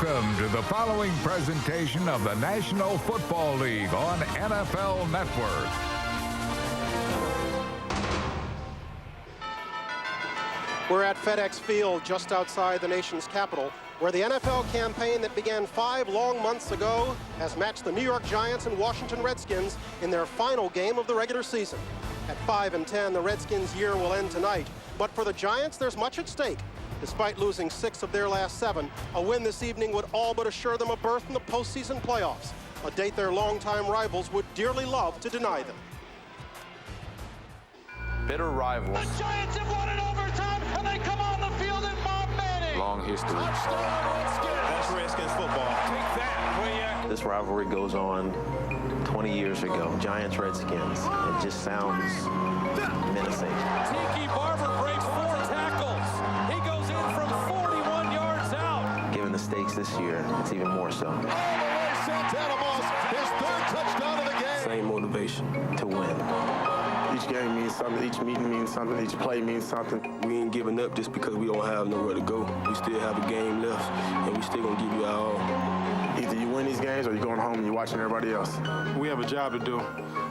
Welcome to the following presentation of the National Football League on NFL Network. We're at FedEx Field just outside the nation's capital, where the NFL campaign that began 5 long months ago has matched the New York Giants and Washington Redskins in their final game of the regular season. At 5-10, the Redskins' year will end tonight. But for the Giants, there's much at stake. Despite losing 6 of their last 7, a win this evening would all but assure them a berth in the postseason playoffs, a date their longtime rivals would dearly love to deny them. Bitter rivals. The Giants have won in overtime, and they come on the field in Bob Manning. Long history. Touchdown, Redskins. That's Redskins football. Take that, will ya? This rivalry goes on 20 years ago. Giants-Redskins. It just sounds menacing. Tiki Barber breaks 4 tackles. He goes in from 41 yards out. Given the stakes this year, it's even more so. All the way, Santana Moss, his 3rd touchdown of the game. Same motivation to win. Each game means something, each meeting means something, each play means something. We ain't giving up just because we don't have nowhere to go. We still have a game left, and we still gonna give you our all. Either you win these games or you're going home and you're watching everybody else. We have a job to do,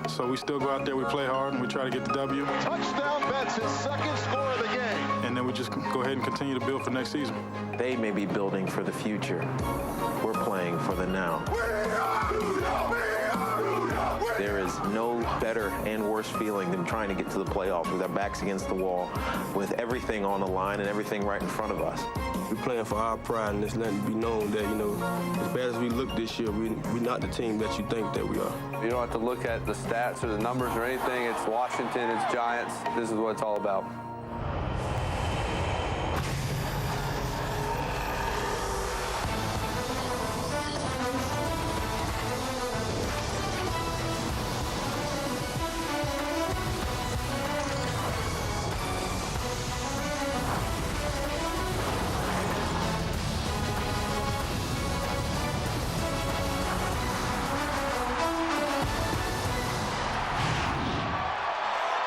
so we still go out there, we play hard, and we try to get the W. Touchdown Betts, his 2nd score of the game. And then we just go ahead and continue to build for next season. They may be building for the future. We're playing for the now. There is no better and worse feeling than trying to get to the playoffs with our backs against the wall, with everything on the line and everything right in front of us. We're playing for our pride, and it's letting it be known that, as bad as we look this year, we're not the team that you think that we are. You don't have to look at the stats or the numbers or anything. It's Washington, it's Giants. This is what it's all about.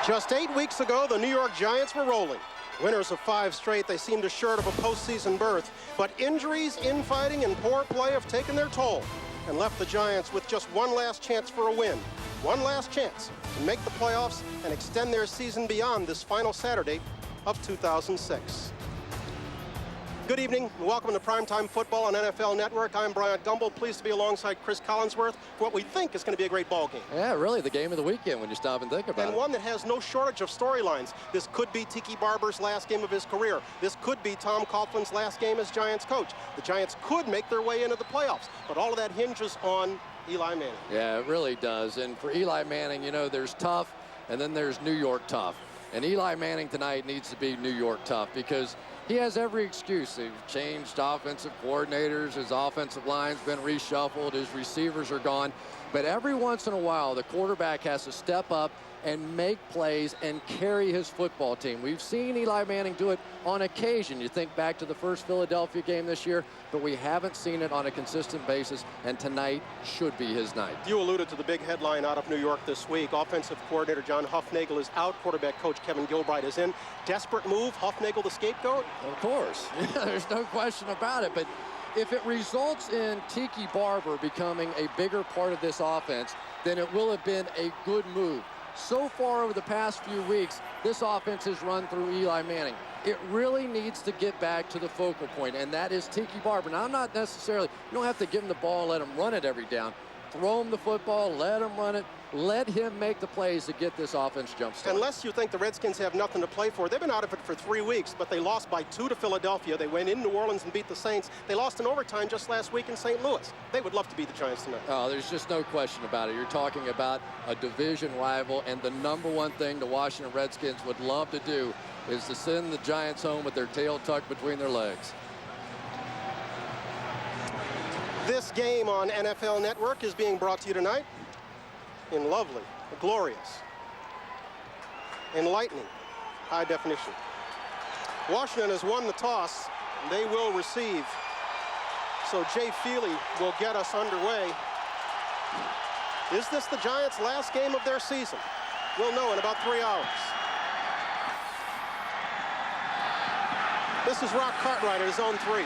Just 8 weeks ago, the New York Giants were rolling. Winners of 5 straight, they seemed assured of a postseason berth. But injuries, infighting, and poor play have taken their toll and left the Giants with just one last chance for a win. One last chance to make the playoffs and extend their season beyond this final Saturday of 2006. Good evening, and welcome to Primetime Football on NFL Network. I'm Brian Gumbel, pleased to be alongside Chris Collinsworth for what we think is going to be a great ball game. Yeah, really the game of the weekend when you stop and think about it. And one that has no shortage of storylines. This could be Tiki Barber's last game of his career. This could be Tom Coughlin's last game as Giants coach. The Giants could make their way into the playoffs, but all of that hinges on Eli Manning. Yeah, it really does. And for Eli Manning, there's tough, and then there's New York tough. And Eli Manning tonight needs to be New York tough because he has every excuse. They've changed offensive coordinators. His offensive line's been reshuffled. His receivers are gone. But every once in a while, the quarterback has to step up and make plays and carry his football team. We've seen Eli Manning do it on occasion. You think back to the first Philadelphia game this year, but we haven't seen it on a consistent basis, and tonight should be his night. You alluded to the big headline out of New York this week. Offensive coordinator John Hufnagel is out. Quarterback coach Kevin Gilbride is in. Desperate move, Hufnagel the scapegoat? Of course. There's no question about it. But if it results in Tiki Barber becoming a bigger part of this offense, then it will have been a good move. So far over the past few weeks, this offense has run through Eli Manning. It really needs to get back to the focal point, and that is Tiki Barber. Now, I'm not necessarily, you don't have to give him the ball and let him run it every down. Throw him the football, let him run it, let him make the plays to get this offense jump-started. Unless you think the Redskins have nothing to play for. They've been out of it for 3 weeks, but they lost by 2 to Philadelphia. They went in New Orleans and beat the Saints. They lost in overtime just last week in St. Louis. They would love to beat the Giants tonight. Oh, there's just no question about it. You're talking about a division rival, and the number one thing the Washington Redskins would love to do is to send the Giants home with their tail tucked between their legs. This game on NFL Network is being brought to you tonight in lovely, glorious, enlightening high definition. Washington has won the toss. They will receive. So Jay Feely will get us underway. Is this the Giants' last game of their season? We'll know in about 3 hours. This is Rock Cartwright at his own 3.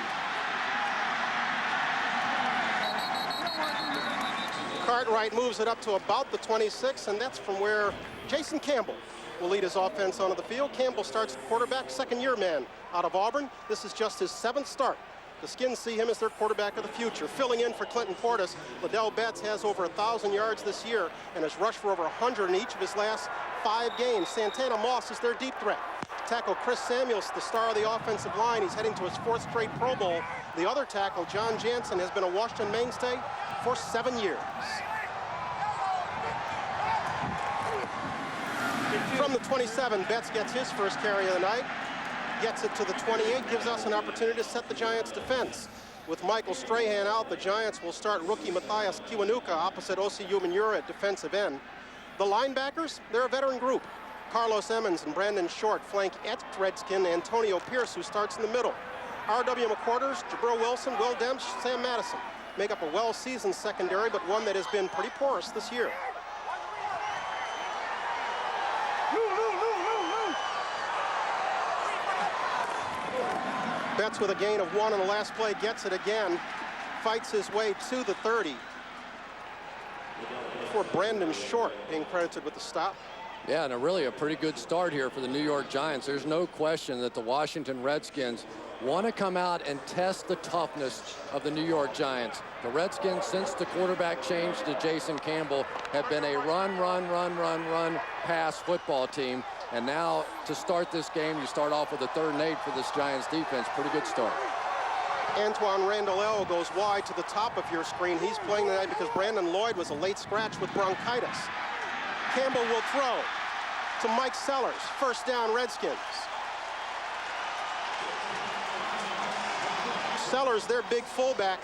Cartwright moves it up to about the 26, and that's from where Jason Campbell will lead his offense onto the field. Campbell starts at quarterback, second-year man out of Auburn. This is just his 7th start. The Skins see him as their quarterback of the future. Filling in for Clinton Portis, Liddell Betts has over 1,000 yards this year and has rushed for over 100 in each of his last 5 games. Santana Moss is their deep threat. Tackle Chris Samuels, the star of the offensive line. He's heading to his 4th straight Pro Bowl. The other tackle, John Jansen, has been a Washington mainstay for 7 years. From the 27, Betts gets his first carry of the night. Gets it to the 28, gives us an opportunity to set the Giants' defense. With Michael Strahan out, the Giants will start rookie Matthias Kiwanuka opposite Osi Umenyiora at defensive end. The linebackers, they're a veteran group. Carlos Emmons and Brandon Short flank ex-Redskin Antonio Pierce, who starts in the middle. R.W. McQuarters, Jabril Wilson, Will Demps, Sam Madison make up a well-seasoned secondary, but one that has been pretty porous this year. Betts with a gain of 1 on the last play, gets it again, fights his way to the 30. Before Brandon Short being credited with the stop. Yeah, and really a pretty good start here for the New York Giants. There's no question that the Washington Redskins want to come out and test the toughness of the New York Giants. The Redskins, since the quarterback change to Jason Campbell, have been a run, pass football team. And now to start this game, you start off with a 3rd and 8 for this Giants defense. Pretty good start. Antoine Randall goes wide to the top of your screen. He's playing tonight because Brandon Lloyd was a late scratch with bronchitis. Campbell will throw to Mike Sellers. First down, Redskins. Sellers, their big fullback.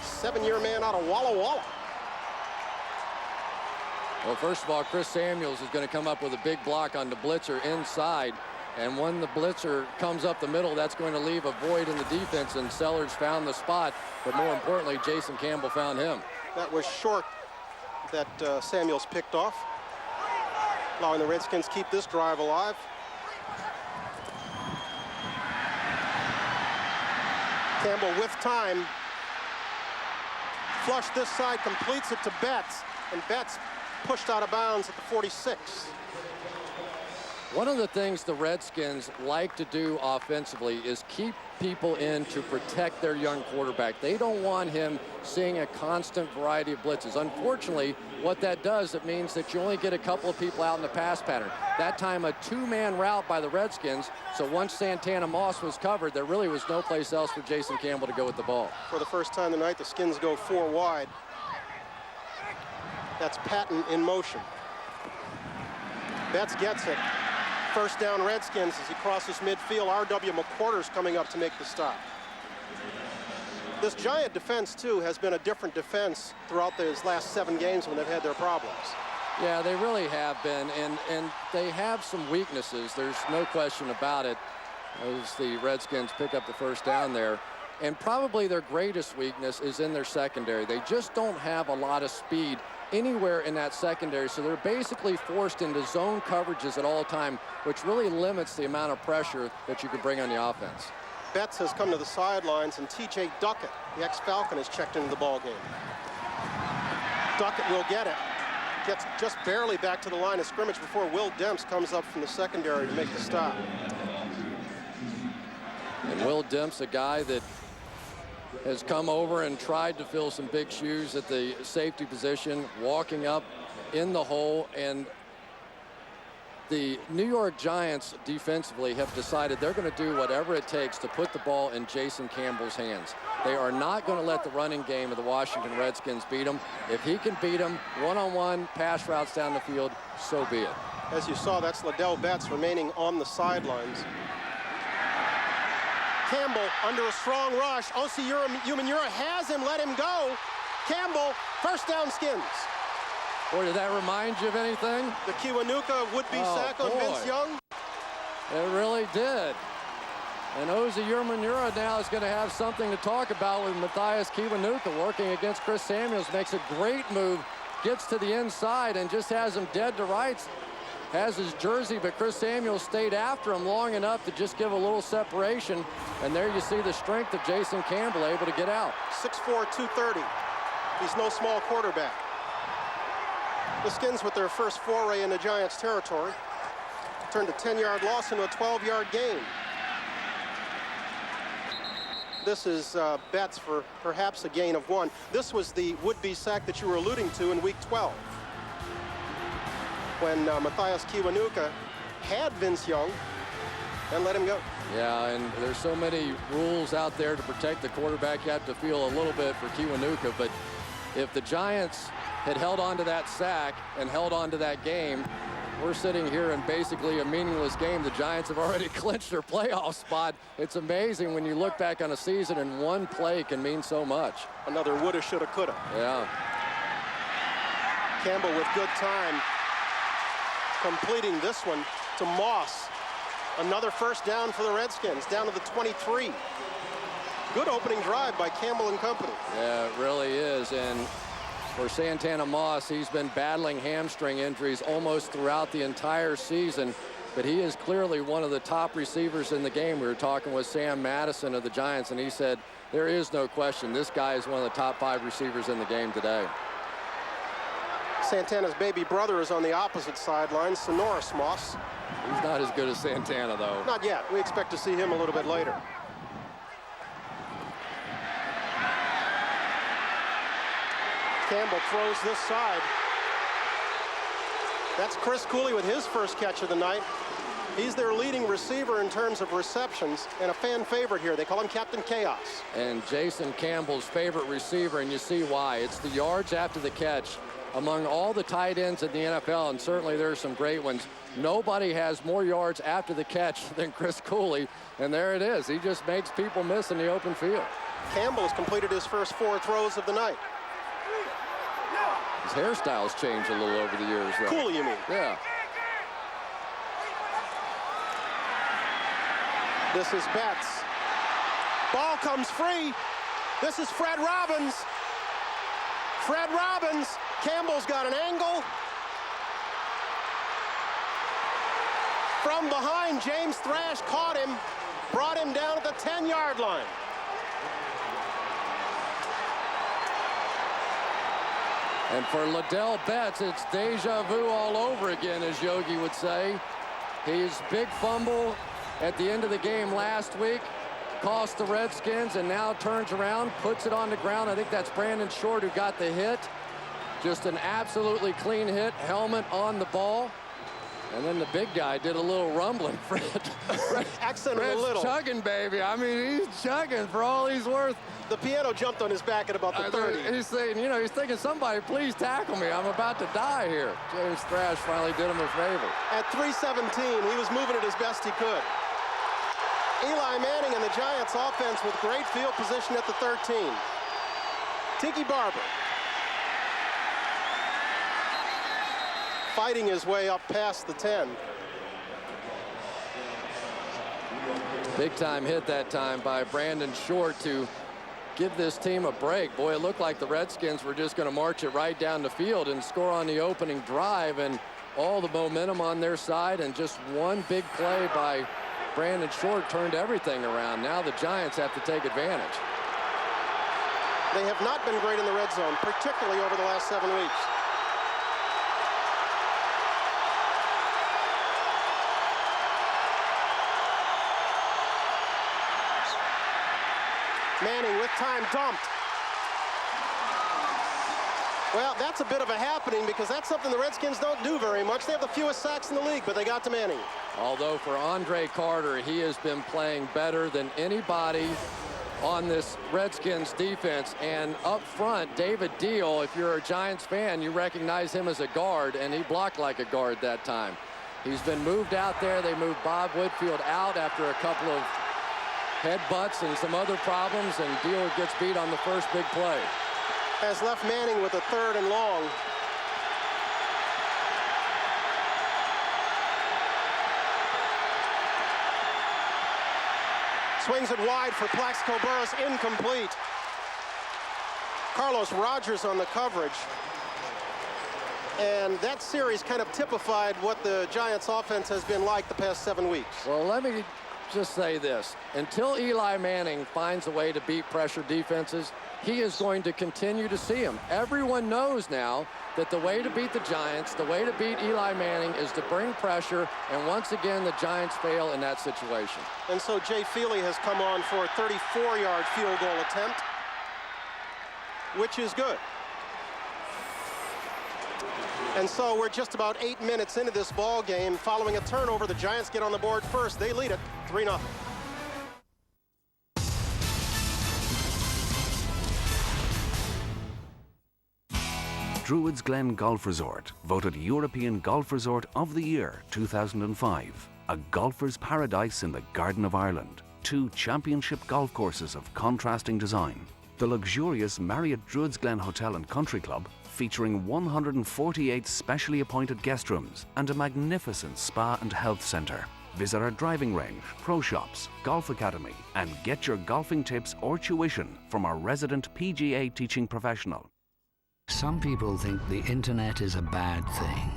7-year man out of Walla Walla. Well, first of all, Chris Samuels is going to come up with a big block on the blitzer inside. And when the blitzer comes up the middle, that's going to leave a void in the defense, and Sellers found the spot. But more importantly, Jason Campbell found him. That was short that Samuels picked off, allowing the Redskins keep this drive alive. Campbell with time. Flush this side, completes it to Betts, and Betts pushed out of bounds at the 46. One of the things the Redskins like to do offensively is keep people in to protect their young quarterback. They don't want him seeing a constant variety of blitzes. Unfortunately, what that does, it means that you only get a couple of people out in the pass pattern. That time, a 2-man route by the Redskins. So once Santana Moss was covered, there really was no place else for Jason Campbell to go with the ball. For the first time tonight, the Skins go 4 wide. That's Patton in motion. Betts gets it. First down, Redskins as he crosses midfield. R.W. McQuarters coming up to make the stop. This Giant defense, too, has been a different defense throughout these last 7 games when they've had their problems. Yeah, they really have been, and they have some weaknesses. There's no question about it, as the Redskins pick up the first down there. And probably their greatest weakness is in their secondary. They just don't have a lot of speed anywhere in that secondary, so they're basically forced into zone coverages at all time, which really limits the amount of pressure that you can bring on the offense. Betts has come to the sidelines, and T.J. Duckett, the ex-Falcon, has checked into the ball game. Duckett will get it. Gets just barely back to the line of scrimmage before Will Demps comes up from the secondary to make the stop. And Will Demps, a guy that has come over and tried to fill some big shoes at the safety position, walking up in the hole. And the New York Giants defensively have decided they're going to do whatever it takes to put the ball in Jason Campbell's hands. They are not going to let the running game of the Washington Redskins beat them. If he can beat them one-on-one pass routes down the field, so be it. As you saw, that's Liddell Betts remaining on the sidelines. Campbell under a strong rush. Osi Umenyiora has him, let him go. Campbell, first down, Skins. Boy, did that remind you of anything? The Kiwanuka would-be sack on Vince Young. It really did. And Osi Umenyiora now is going to have something to talk about with Matthias Kiwanuka working against Chris Samuels. Makes a great move, gets to the inside and just has him dead to rights. Has his jersey, but Chris Samuels stayed after him long enough to just give a little separation. And there you see the strength of Jason Campbell able to get out. 6'4", 230. He's no small quarterback. The Skins, with their first foray into Giants territory, turned a 10-yard loss into a 12-yard gain. This is Betts for perhaps a gain of 1. This was the would-be sack that you were alluding to in Week 12, when Mathias Kiwanuka had Vince Young and let him go. Yeah, and there's so many rules out there to protect the quarterback. You have to feel a little bit for Kiwanuka, but if the Giants had held on to that sack and held on to that game, we're sitting here in basically a meaningless game. The Giants have already clinched their playoff spot. It's amazing when you look back on a season and one play can mean so much. Another woulda, shoulda, coulda. Yeah. Campbell with good time, completing this one to Moss. Another first down for the Redskins, down to the 23. Good opening drive by Campbell and company. Yeah, it really is. And for Santana Moss, he's been battling hamstring injuries almost throughout the entire season, but he is clearly one of the top receivers in the game. We were talking with Sam Madison of the Giants, and he said there is no question this guy is one of the top 5 receivers in the game today. Santana's baby brother is on the opposite sideline, Sonoris Moss. He's not as good as Santana, though. Not yet. We expect to see him a little bit later. Campbell throws this side. That's Chris Cooley with his first catch of the night. He's their leading receiver in terms of receptions and a fan favorite here. They call him Captain Chaos. And Jason Campbell's favorite receiver, and you see why. It's the yards after the catch. Among all the tight ends in the NFL, and certainly there's some great ones, nobody has more yards after the catch than Chris Cooley. And there it is. He just makes people miss in the open field. Campbell has completed his first 4 throws of the night. His hairstyle's changed a little over the years, though. Cooley, you mean? Yeah. This is Betts. Ball comes free. This is Fred Robbins. Fred Robbins. Campbell's got an angle. From behind, James Thrash caught him, brought him down at the 10-yard line. And for Liddell Betts, it's deja vu all over again, as Yogi would say. His big fumble at the end of the game last week cost the Redskins, and now turns around, puts it on the ground. I think that's Brandon Short who got the hit. Just an absolutely clean hit, helmet on the ball. And then the big guy did a little rumbling. Accented a little. Chugging, baby. I mean, he's chugging for all he's worth. The piano jumped on his back at about the 30. He's saying, you know, he's thinking, somebody please tackle me. I'm about to die here. James Thrash finally did him a favor. At 3:17, he was moving it as best he could. Eli Manning and the Giants offense with great field position at the 13. Tiki Barber fighting his way up past the 10. Big time hit that time by Brandon Short to give this team a break. Boy, it looked like the Redskins were just going to march it right down the field and score on the opening drive, and all the momentum on their side, and just one big play by Brandon Short turned everything around. Now the Giants have to take advantage. They have not been great in the red zone, particularly over the last 7 weeks. Manning with time dumped. Well, that's a bit of a happening because that's something the Redskins don't do very much. They have the fewest sacks in the league, but they got to Manning. Although for Andre Carter, he has been playing better than anybody on this Redskins defense. And up front, David Deal, if you're a Giants fan, you recognize him as a guard, and he blocked like a guard that time. He's been moved out there. They moved Bob Whitfield out after a couple of headbutts and some other problems, and Deal gets beat on the first big play. Has left Manning with a 3rd and long. Swings it wide for Plaxico Burress, incomplete. Carlos Rogers on the coverage. And that series kind of typified what the Giants offense has been like the past 7 weeks. Well, let me just say this. Until Eli Manning finds a way to beat pressure defenses, he is going to continue to see them. Everyone knows now that the way to beat the Giants, the way to beat Eli Manning is to bring pressure, and once again, the Giants fail in that situation. And so Jay Feely has come on for a 34-yard field goal attempt, which is good. And so we're just about 8 minutes into this ball game. Following a turnover, the Giants get on the board first. They lead it 3-0. Druids Glen Golf Resort, voted European Golf Resort of the Year 2005. A golfer's paradise in the Garden of Ireland. 2 championship golf courses of contrasting design. The luxurious Marriott Druids Glen Hotel and Country Club, featuring 148 specially appointed guest rooms and a magnificent spa and health centre. Visit our driving range, pro shops, golf academy, and get your golfing tips or tuition from our resident PGA teaching professional. Some people think the internet is a bad thing.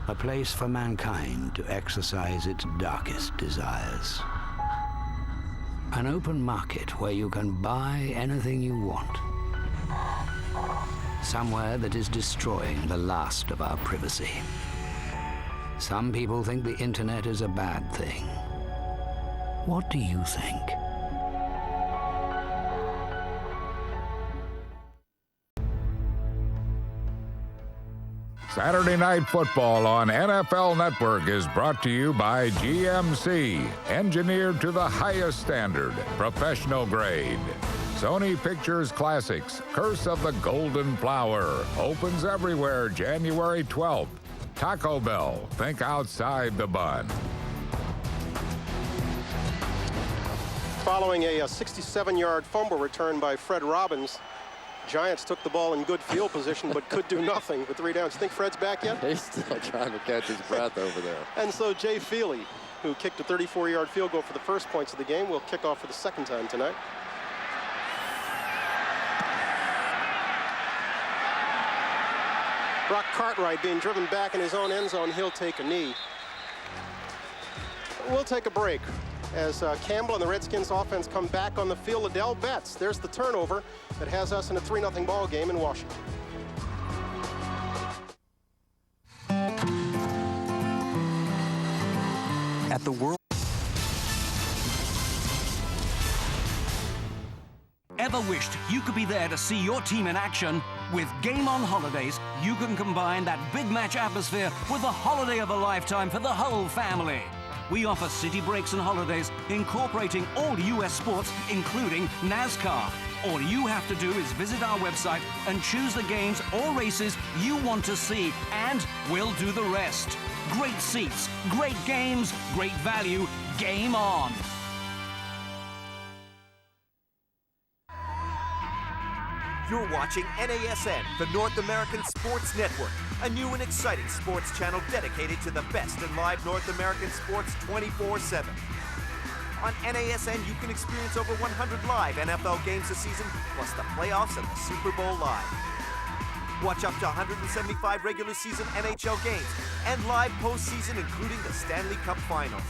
A place for mankind to exercise its darkest desires. An open market where you can buy anything you want. Somewhere that is destroying the last of our privacy. Some people think the internet is a bad thing. What do you think? Saturday Night Football on NFL Network is brought to you by GMC, engineered to the highest standard, professional grade. Sony Pictures Classics, Curse of the Golden Flower, opens everywhere January 12th. Taco Bell, think outside the bun. Following a 67-yard fumble return by Fred Robbins, Giants took the ball in good field position, but could do nothing with 3 downs. You think Fred's back yet? He's still trying to catch his breath over there. And so Jay Feely, who kicked a 34-yard field goal for the first points of the game, will kick off for the second time tonight. Brock Cartwright being driven back in his own end zone. He'll take a knee. We'll take a break as Campbell and the Redskins offense come back on the field. Liddell Betts, there's the turnover that has us in a 3-0 ball game in Washington. At the World. Ever wished you could be there to see your team in action? With Game On Holidays, you can combine that big match atmosphere with the holiday of a lifetime for the whole family. We offer city breaks and holidays incorporating all U.S. sports, including NASCAR. All you have to do is visit our website and choose the games or races you want to see, and we'll do the rest. Great seats, great games, great value. Game on. You're watching NASN, the North American Sports Network, a new and exciting sports channel dedicated to the best in live North American sports 24/7. On NASN, you can experience over 100 live NFL games this season, plus the playoffs and the Super Bowl live. Watch up to 175 regular season NHL games and live postseason, including the Stanley Cup Finals.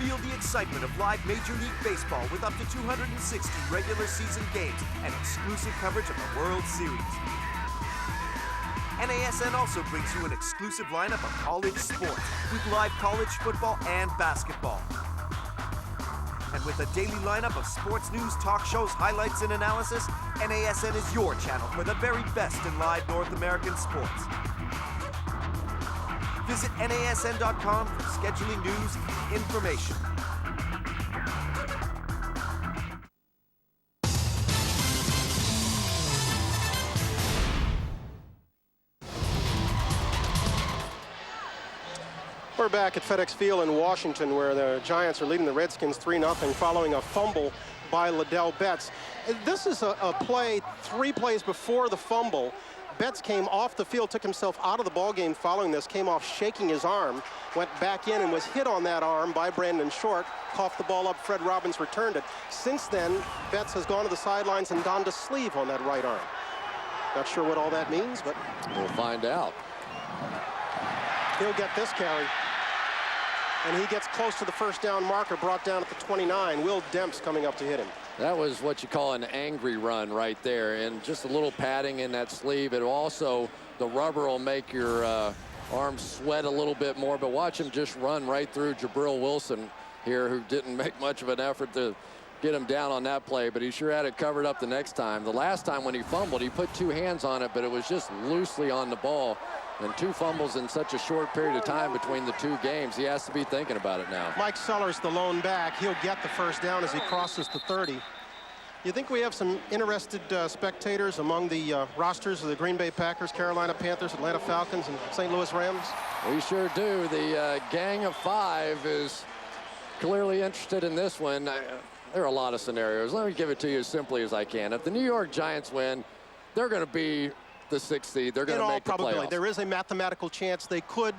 Feel the excitement of live Major League Baseball with up to 260 regular season games and exclusive coverage of the World Series. NASN also brings you an exclusive lineup of college sports with live college football and basketball. And with a daily lineup of sports news, talk shows, highlights, and analysis, NASN is your channel for the very best in live North American sports. Visit NASN.com for scheduling news and information. We're back at FedEx Field in Washington, where the Giants are leading the Redskins 3-0 following a fumble by Liddell Betts. This is a play 3 plays before the fumble. Betts came off the field, took himself out of the ballgame following this, came off shaking his arm, went back in and was hit on that arm by Brandon Short, coughed the ball up, Fred Robbins returned it. Since then, Betts has gone to the sidelines and donned a sleeve on that right arm. Not sure what all that means, but we'll find out. He'll get this carry. And he gets close to the first down marker, brought down at the 29. Will Demp's coming up to hit him. That was what you call an angry run right there, and just a little padding in that sleeve. It also, the rubber will make your arms sweat a little bit more, but watch him just run right through Jabril Wilson here, who didn't make much of an effort to get him down on that play, but he sure had it covered up the next time. The last time when he fumbled, he put 2 hands on it, but it was just loosely on the ball. And 2 fumbles in such a short period of time between the 2 games. He has to be thinking about it now. Mike Sellers, the lone back. He'll get the first down as he crosses the 30. You think we have some interested spectators among the rosters of the Green Bay Packers, Carolina Panthers, Atlanta Falcons, and St. Louis Rams? We sure do. The Gang of 5 is clearly interested in this one. There are a lot of scenarios. Let me give it to you as simply as I can. If the New York Giants win, they're going to be the 6th seed. They're going to make the playoffs. There is a mathematical chance they could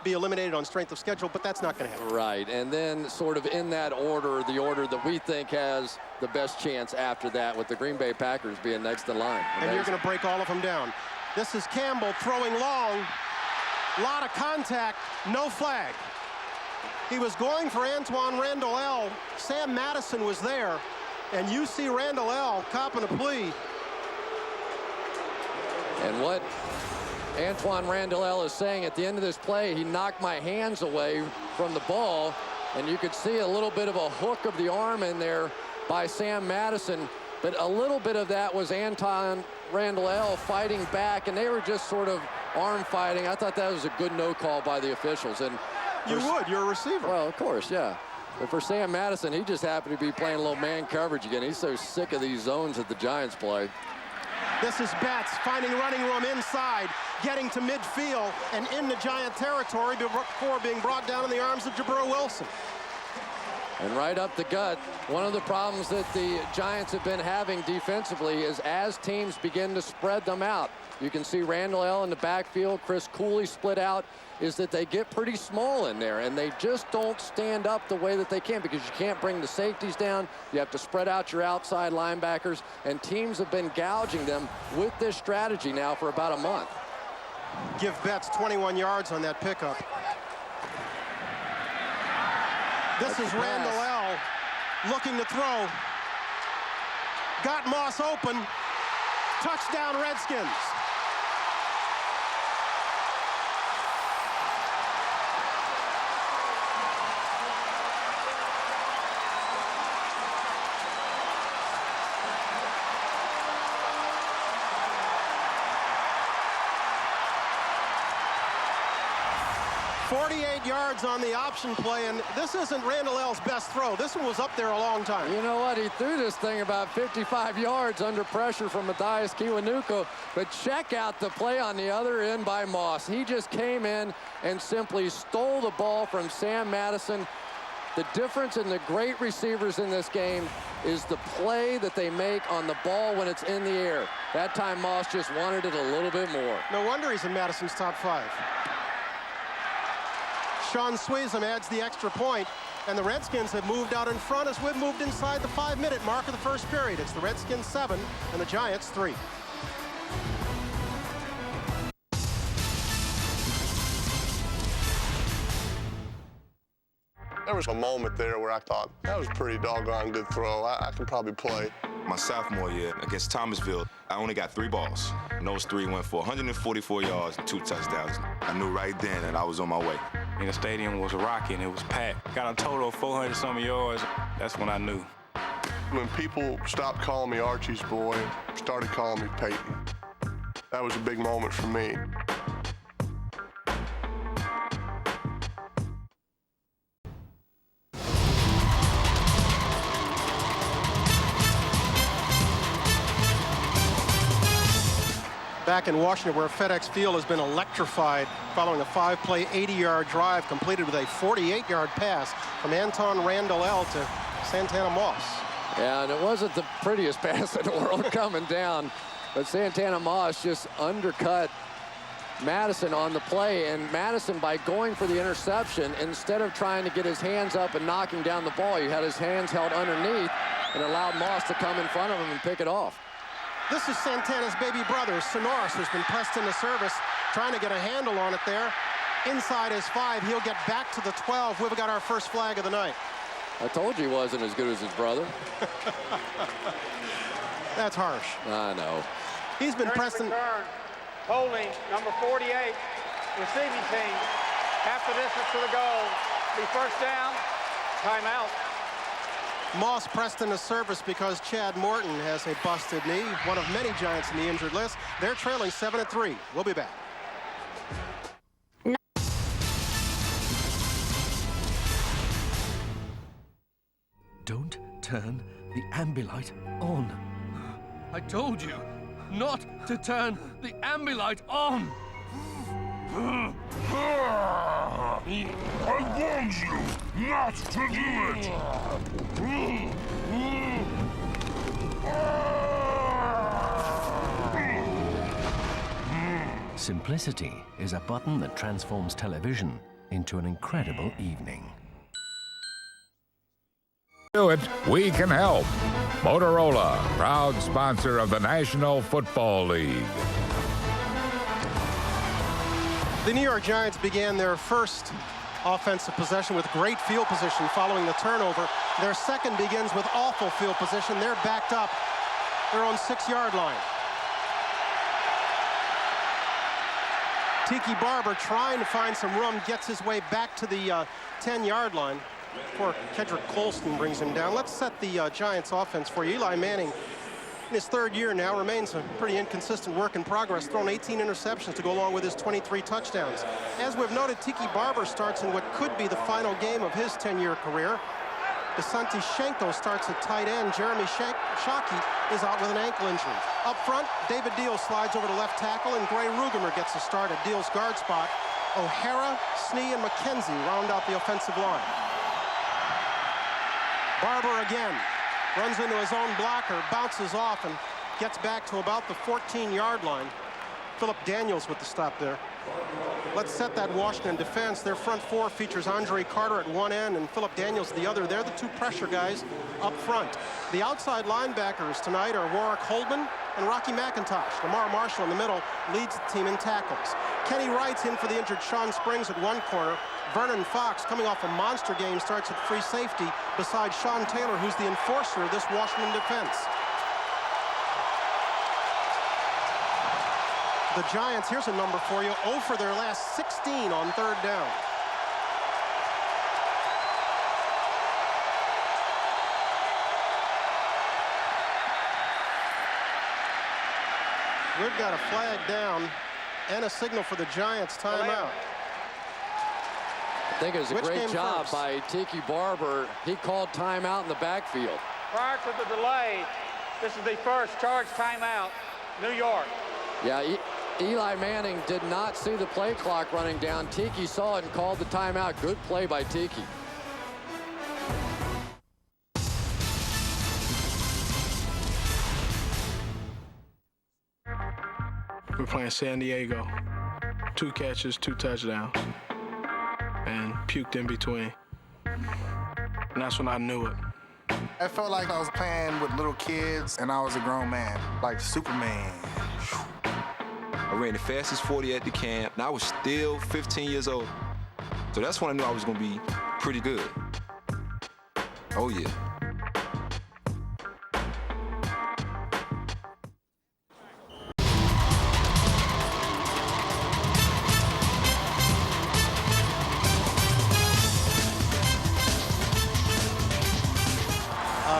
be eliminated on strength of schedule, but that's not going to happen. Right, and then sort of in that order, the order that we think has the best chance after that, with the Green Bay Packers being next in line. And you're going to break all of them down. This is Campbell throwing long. A lot of contact, no flag. He was going for Antoine Randall. Sam Madison was there, and you see Randall copping a plea. And what Antoine Randall is saying at the end of this play, he knocked my hands away from the ball, and you could see a little bit of a hook of the arm in there by Sam Madison, but a little bit of that was Antoine Randall fighting back, and they were just sort of arm fighting. I thought that was a good no call by the officials. And you would, you're a receiver. Well, of course, yeah. But for Sam Madison, he just happened to be playing a little man coverage again. He's so sick of these zones that the Giants play. This is Betts finding running room inside, getting to midfield and in the Giant territory before being brought down in the arms of Jabril Wilson. And right up the gut, one of the problems that the Giants have been having defensively is as teams begin to spread them out. You can see Randall in the backfield, Chris Cooley split out, is that they get pretty small in there, and they just don't stand up the way that they can, because you can't bring the safeties down. You have to spread out your outside linebackers, and teams have been gouging them with this strategy now for about a month. Give Betts 21 yards on that pickup. This is Randall looking to throw. Got Moss open. Touchdown, Redskins. Yards on the option play, and this isn't Randall's best throw. This one was up there a long time. You know what? He threw this thing about 55 yards under pressure from Matthias Kiwanuka, but check out the play on the other end by Moss. He just came in and simply stole the ball from Sam Madison. The difference in the great receivers in this game is the play that they make on the ball when it's in the air. That time Moss just wanted it a little bit more. No wonder he's in Madison's top 5. Sean Sweezum adds the extra point, and the Redskins have moved out in front as we've moved inside the 5-minute mark of the first period. It's the Redskins 7 and the Giants 3. There was a moment there where I thought, that was a pretty doggone good throw. I can probably play. My sophomore year against Thomasville, I only got 3 balls. And those 3 went for 144 yards and 2 touchdowns. I knew right then that I was on my way. And the stadium was rocking, it was packed. Got a total of 400-some yards. That's when I knew. When people stopped calling me Archie's boy, started calling me Peyton, that was a big moment for me. Back in Washington, where FedEx Field has been electrified following a 5-play, 80-yard drive completed with a 48-yard pass from Antoine Randall to Santana Moss. Yeah, and it wasn't the prettiest pass in the world coming down, but Santana Moss just undercut Madison on the play, and Madison, by going for the interception, instead of trying to get his hands up and knocking down the ball, he had his hands held underneath and allowed Moss to come in front of him and pick it off. This is Santana's baby brother, Sonoris, who's been pressed into service, trying to get a handle on it there. inside his 5. He'll get back to the 12. We've got our first flag of the night. I told you he wasn't as good as his brother. That's harsh. I know. He's been pressing. Holding number 48, receiving team. Half the distance to the goal. Be first down. Timeout. Moss pressed into service because Chad Morton has a busted knee, one of many Giants in the injured list. They're trailing 7-3. We'll be back. Don't turn the ambilight on. I told you not to turn the ambilight on. I warned you not to do it. Simplicity is a button that transforms television into an incredible evening. Do it, we can help. Motorola, proud sponsor of the National Football League. The New York Giants began their first offensive possession with great field position following the turnover. Their second begins with awful field position. They're backed up their own 6-yard line. Tiki Barber trying to find some room, gets his way back to the 10-yard line before Kedrick Colston brings him down. Let's set the Giants offense for you. Eli Manning, in his third year now, remains a pretty inconsistent work in progress, thrown 18 interceptions to go along with his 23 touchdowns. As we've noted, Tiki Barber starts in what could be the final game of his 10-year career. Asante Shenko starts at tight end. Jeremy Shockey is out with an ankle injury. Up front, David Deal slides over to left tackle, and Gray Rugemer gets a start at Deal's guard spot. O'Hara, Snee, and McKenzie round out the offensive line. Barber again runs into his own blocker, bounces off, and gets back to about the 14-yard line. Philip Daniels with the stop there. Let's set that Washington defense. Their front four features Andre Carter at one end and Philip Daniels at the other. They're the two pressure guys up front. The outside linebackers tonight are Warwick Holdman and Rocky McIntosh. Lamar Marshall in the middle leads the team in tackles. Kenny Wright's in for the injured Sean Springs at one corner. Vernon Fox, coming off a monster game, starts at free safety beside Sean Taylor, who's the enforcer of this Washington defense. The Giants, here's a number for you, 0 for their last 16 on third down. We've got a flag down and a signal for the Giants timeout. I think it was a great job by Tiki Barber. He called timeout in the backfield. Prior to the delay, this is the first charge timeout, New York. Yeah, Eli Manning did not see the play clock running down. Tiki saw it and called the timeout. Good play by Tiki. We're playing San Diego. 2 catches, 2 touchdowns. And puked in between. And that's when I knew it. I felt like I was playing with little kids and I was a grown man, like Superman. I ran the fastest 40 at the camp, and I was still 15 years old. So that's when I knew I was going to be pretty good. Oh, yeah.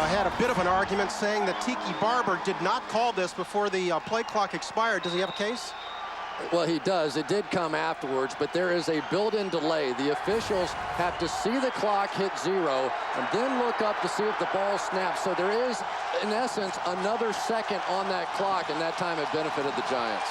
Had a bit of an argument saying that Tiki Barber did not call this before the play clock expired. Does he have a case? Well, he does. It did come afterwards, but there is a built-in delay. The officials have to see the clock hit 0 and then look up to see if the ball snaps. So there is, in essence, another second on that clock, and that time it benefited the Giants.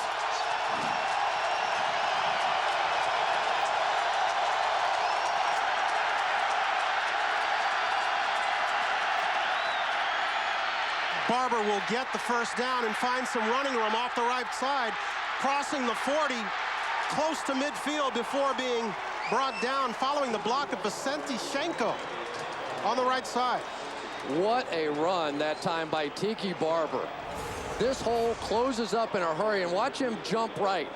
Barber will get the first down and find some running room off the right side, crossing the 40, close to midfield before being brought down following the block of Asante Shenko on the right side. What a run that time by Tiki Barber. This hole closes up in a hurry, and watch him jump right.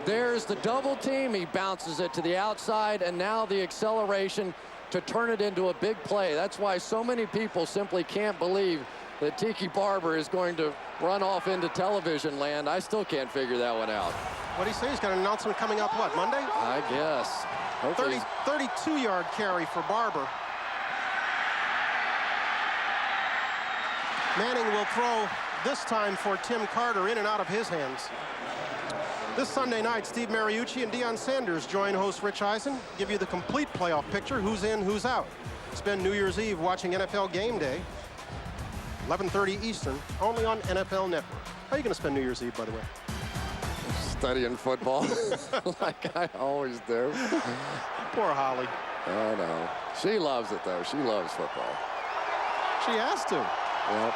There's the double team. He bounces it to the outside, and now the acceleration to turn it into a big play. That's why so many people simply can't believe that Tiki Barber is going to run off into television land. I still can't figure that one out. What do you say? He's got an announcement coming up, what, Monday? I guess. 32-yard carry for Barber. Manning will throw this time for Tim Carter, in and out of his hands. This Sunday night, Steve Mariucci and Deion Sanders join host Rich Eisen, give you the complete playoff picture, who's in, who's out. Spend New Year's Eve watching NFL Game Day, 11:30 Eastern, only on NFL Network. How are you going to spend New Year's Eve, by the way? Studying football, like I always do. Poor Holly. Oh, no. She loves it, though. She loves football. She has to. Yep.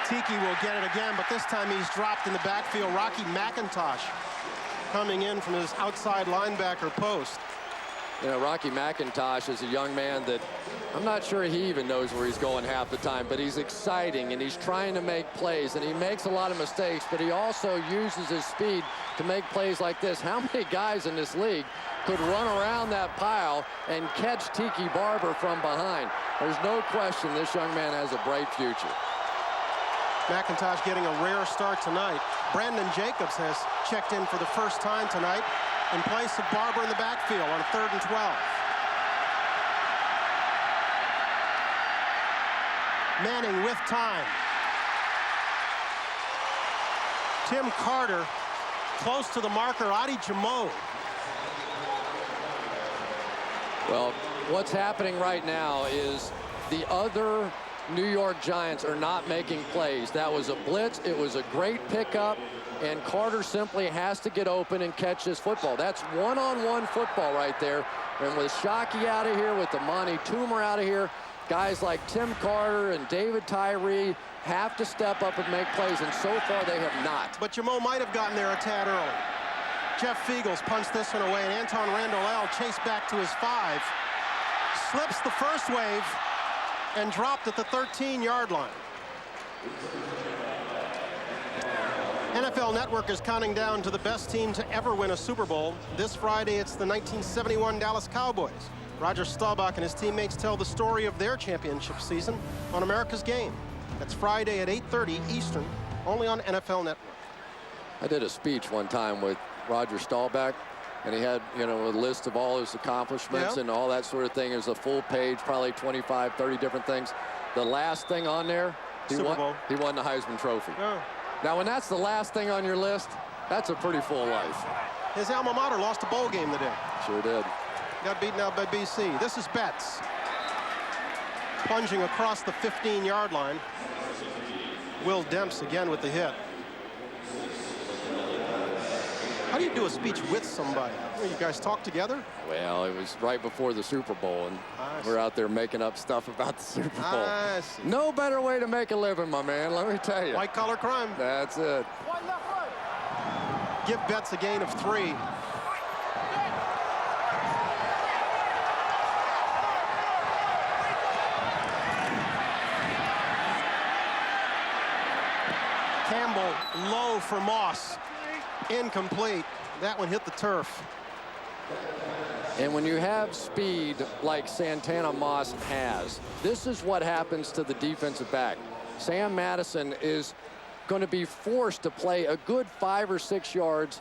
Tiki will get it again, but this time he's dropped in the backfield. Rocky McIntosh coming in from his outside linebacker post. You know, Rocky McIntosh is a young man that I'm not sure he even knows where he's going half the time, but he's exciting and he's trying to make plays, and he makes a lot of mistakes, but he also uses his speed to make plays like this. How many guys in this league could run around that pile and catch Tiki Barber from behind? There's no question this young man has a bright future. McIntosh getting a rare start tonight. Brandon Jacobs has checked in for the first time tonight in place of Barber in the backfield on 3rd and 12. Manning with time. Tim Carter close to the marker, Adi Jamo. Well, what's happening right now is the other New York Giants are not making plays. That was a blitz. It was a great pickup, and Carter simply has to get open and catch this football. That's one-on-one football right there. And with Shockey out of here, with the Monty Toomer out of here, guys like Tim Carter and David Tyree have to step up and make plays, and so far they have not. But Jamo might have gotten there a tad early. Jeff Fiegels punched this one away, and Anton Randall chased back to his 5. Slips the first wave and dropped at the 13-yard line. NFL Network is counting down to the best team to ever win a Super Bowl. This Friday, it's the 1971 Dallas Cowboys. Roger Staubach and his teammates tell the story of their championship season on America's Game. That's Friday at 8:30 Eastern, only on NFL Network. I did a speech one time with Roger Staubach, and he had, you know, a list of all his accomplishments and all that sort of thing. It was a full page, probably 25, 30 different things. The last thing on there, he won the Heisman Trophy. Now, when that's the last thing on your list, that's a pretty full life. His alma mater lost a bowl game today. Sure did. Got beaten out by BC. This is Betts. Plunging across the 15-yard line. Will Demps again with the hit. How do you do a speech with somebody? You guys talk together? Well, it was right before the Super Bowl, and we're out there making up stuff about the Super Bowl. No better way to make a living, my man, let me tell you. White-collar crime. That's it. Give Betts a gain of 3. Campbell low for Moss. Incomplete. That one hit the turf. And when you have speed like Santana Moss has, this is what happens to the defensive back. Sam Madison is going to be forced to play a good 5 or 6 yards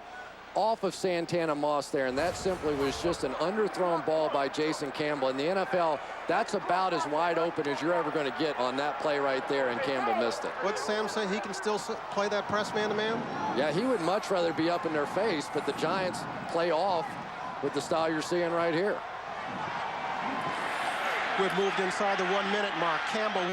off of Santana Moss there, and that simply was just an underthrown ball by Jason Campbell. In the NFL, that's about as wide open as you're ever going to get on that play right there, and Campbell missed it. What's Sam say? He can still play that press man-to-man? Yeah, he would much rather be up in their face, but the Giants play off with the style you're seeing right here. We've moved inside the 1-minute mark. Campbell